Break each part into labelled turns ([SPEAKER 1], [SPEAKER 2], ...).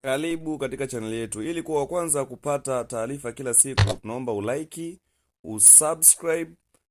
[SPEAKER 1] Karibu katika channel yetu. Ili kuwa wa kwanza kupata taarifa kila siku, tunaomba ulike, usubscribe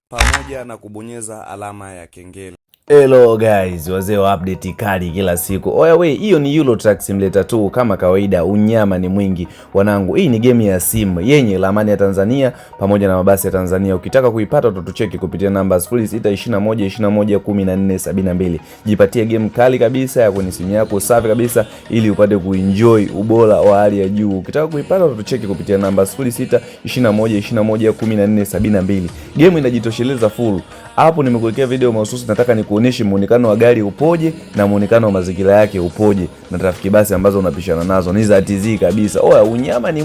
[SPEAKER 1] pamoja na kubonyeza alama ya kengele.
[SPEAKER 2] Hello guys, wazee wa update kali kila siku. Oya we, hiyo ni Euro Truck Simulator 2 kama kawaida, unyama ni mwingi wanangu. Hii ni game ya simu yenye ramani ya Tanzania pamoja na mabasi ya Tanzania. Ukitaka kuipata utatucheki kupitia namba 0621211472. Jipatie game kali kabisa ya kwenye simu yako safi kabisa ili upate kuenjoy ubora wa hali ya juu. Ukitaka kuipata utatucheki kupitia namba 0621211472. Game inajitosheleza full. Hapo nimekuwekea video mahususi, nataka nikuoneshe muonekano wa gari upoje na muonekano wa mazingira yake upoje na trafiki basi ambazo unapishana nazo ni za TZ kabisa. Oya, unyama ni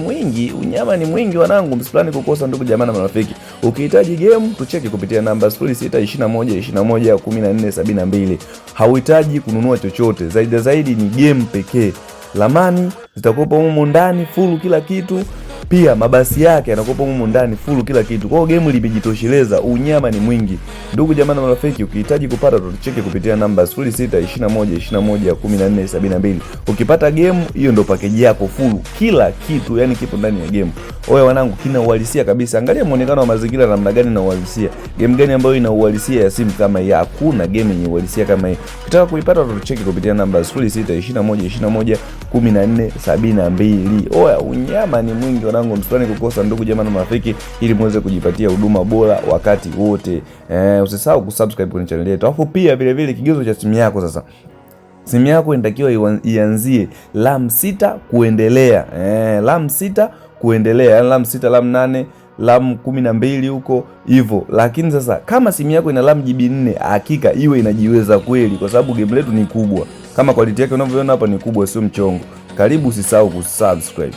[SPEAKER 2] mwingi wanangu, msipani kukosa ndugu jamaa na marafiki. Ukihitaji game tucheki kupitia namba 0621211472. Hauhitaji kununua chochote, zaidi ni game pekee. Lamani zitakupa humu ndani full kila kitu. Pia mabasi yake yanakopa humu ndani full kila kitu. Kwa hiyo game limejitosheleza, unyama ni mwingi. Ndugu jamaa na marafiki, ukihitaji kupata tucheke kupitia namba 0621211472. Ukipata game hiyo ndo package yako full, kila kitu yani kipo ndani ya game. Oya wanangu, kina uhalisia kabisa. Angalia muonekano wa mazingira namna gani na uhalisia. Game gani ambayo ina uhalisia ya simu kama hii? Hakuna game yenye uhalisia kama hii. Ukitaka kuipata tucheke kupitia namba 0621211472. Oya, unyama ni mwingi wanangu, msipani kukosa ndugu jamaa na marafiki ili muweze kujipatia huduma bora wakati wote. Usisahau kusubscribe kwenye channel yetu. Alafu pia vile vile kigezo cha simu yako sasa. Simu yako inatakiwa ianzie RAM 6 kuendelea. RAM 6 kuendelea, yani RAM 6, RAM 8, RAM 12 huko hivyo. Lakini sasa kama simu yako ina RAM GB 4, hakika iwe inajiweza kweli, kwa sababu game letu ni kubwa. Kama quality yake unavyoona hapa ni kubwa, sio mchongo. Karibu, usisahau kusubscribe.